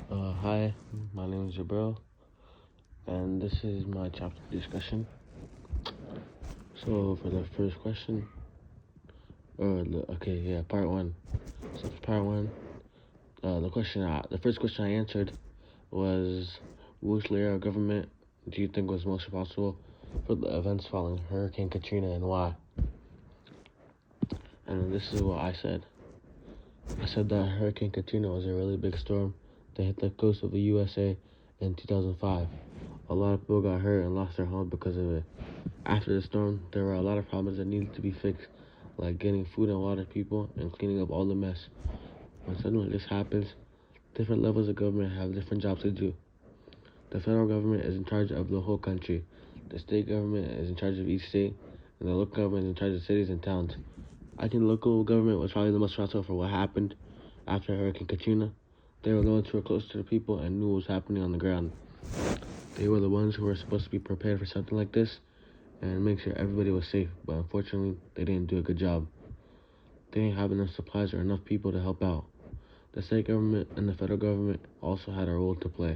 Hi, my name is Jabril, and this is my chapter discussion. So, for the first question, part one. So, for part one, the first question I answered was, which layer of government do you think was most responsible for the events following Hurricane Katrina and why? And this is what I said. I said that Hurricane Katrina was a really big storm that hit the coast of the USA in 2005. A lot of people got hurt and lost their homes because of it. After the storm, there were a lot of problems that needed to be fixed, like getting food and water to people and cleaning up all the mess. When something like this happens, different levels of government have different jobs to do. The federal government is in charge of the whole country. The state government is in charge of each state, and the local government is in charge of cities and towns. I think the local government was probably the most responsible for what happened after Hurricane Katrina. They were the ones who were close to the people and knew what was happening on the ground. They were the ones who were supposed to be prepared for something like this and make sure everybody was safe, but unfortunately, they didn't do a good job. They didn't have enough supplies or enough people to help out. The state government and the federal government also had a role to play.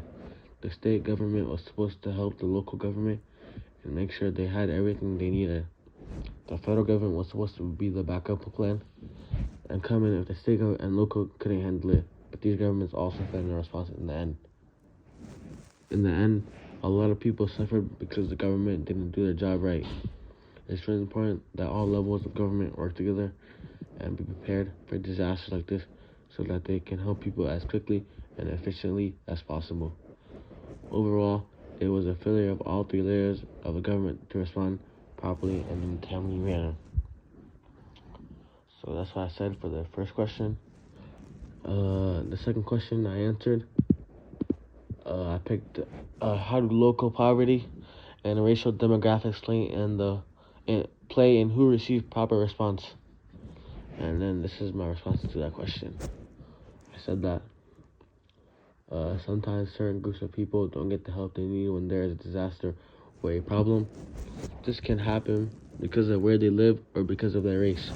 The state government was supposed to help the local government and make sure they had everything they needed. The federal government was supposed to be the backup plan and come in if the state government and local couldn't handle it. But these governments also felt their response in the end. In the end, a lot of people suffered because the government didn't do their job right. It's really important that all levels of government work together and be prepared for disasters like this so that they can help people as quickly and efficiently as possible. Overall, it was a failure of all three layers of the government to respond properly and in a timely manner. So that's what I said for the first question. The second question I answered, I picked how do local poverty and racial demographics play in who received proper response. And then this is my response to that question. I said that sometimes certain groups of people don't get the help they need when there is a disaster or a problem. This can happen because of where they live or because of their race.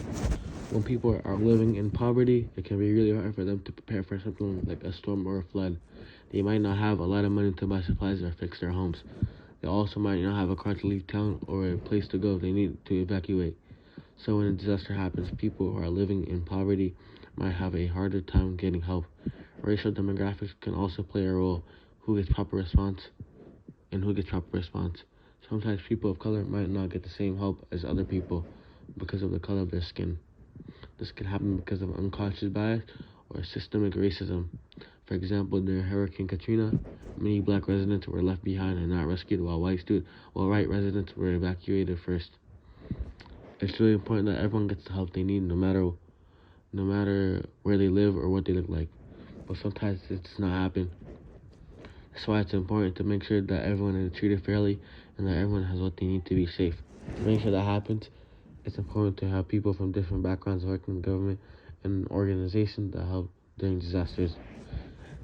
When people are living in poverty, it can be really hard for them to prepare for something like a storm or a flood. They might not have a lot of money to buy supplies or fix their homes. They also might not have a car to leave town or a place to go if they need to evacuate. So when a disaster happens, people who are living in poverty might have a harder time getting help. Racial demographics can also play a role. Who gets proper response and who gets proper response. Sometimes people of color might not get the same help as other people because of the color of their skin. This can happen because of unconscious bias or systemic racism. For example, during Hurricane Katrina, many black residents were left behind and not rescued while white residents were evacuated first. It's really important that everyone gets the help they need no matter where they live or what they look like. But sometimes it does not happen. That's why it's important to make sure that everyone is treated fairly and that everyone has what they need to be safe. To make sure that happens, it's important to have people from different backgrounds working in government and organizations that help during disasters.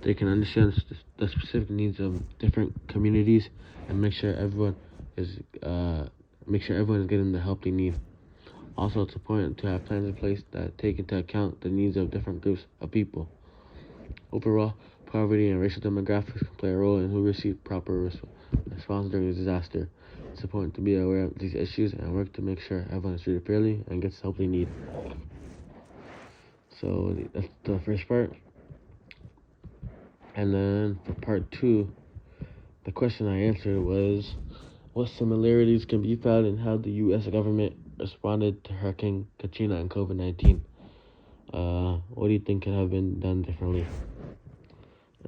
They can understand the specific needs of different communities and make sure everyone is getting the help they need. Also, it's important to have plans in place that take into account the needs of different groups of people. Overall, poverty and racial demographics can play a role in who receives proper response during a disaster. It's important to be aware of these issues and work to make sure everyone is treated fairly and gets the help they need. So that's the first part. And then for part two, the question I answered was, what similarities can be found in how the U.S. government responded to Hurricane Katrina and COVID-19? What do you think could have been done differently?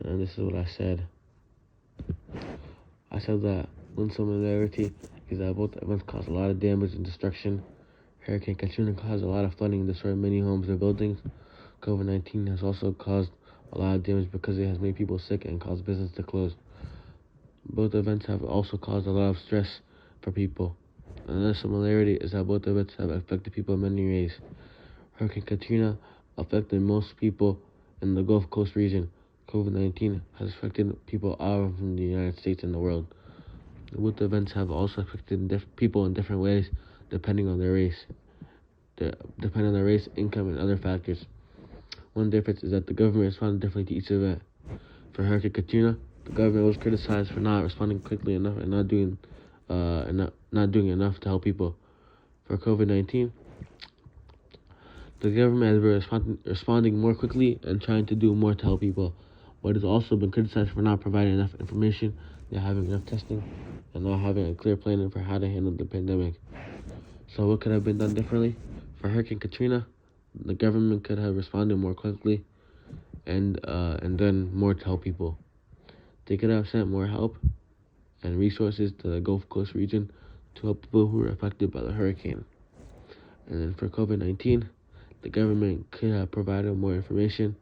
And this is what I said. I said that one similarity is that both events caused a lot of damage and destruction. Hurricane Katrina caused a lot of flooding and destroyed many homes and buildings. COVID-19 has also caused a lot of damage because it has made people sick and caused business to close. Both events have also caused a lot of stress for people. Another similarity is that both events have affected people in many ways. Hurricane Katrina affected most people in the Gulf Coast region. COVID-19 has affected people all from the United States and the world. Both events have also affected people in different ways depending on their race, income, and other factors. One difference is that the government responded differently to each event. For Hurricane Katrina, the government was criticized for not responding quickly enough and not doing enough to help people. For COVID-19, the government has been responding more quickly and trying to do more to help people, but has also been criticized for not providing enough information, not having enough testing, and not having a clear plan for how to handle the pandemic. So what could have been done differently? For Hurricane Katrina, the government could have responded more quickly and done more to help people. They could have sent more help and resources to the Gulf Coast region to help people who were affected by the hurricane. And then for COVID-19, the government could have provided more information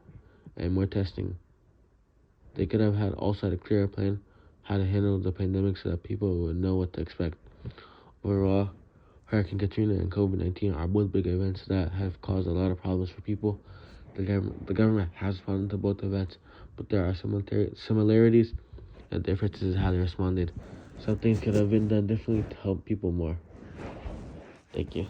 and more testing. They could have also had a clearer plan how to handle the pandemic so that people would know what to expect. Overall, Hurricane Katrina and COVID-19 are both big events that have caused a lot of problems for people. The government has responded to both events, but there are similarities and differences in how they responded. Some things could have been done differently to help people more. Thank you.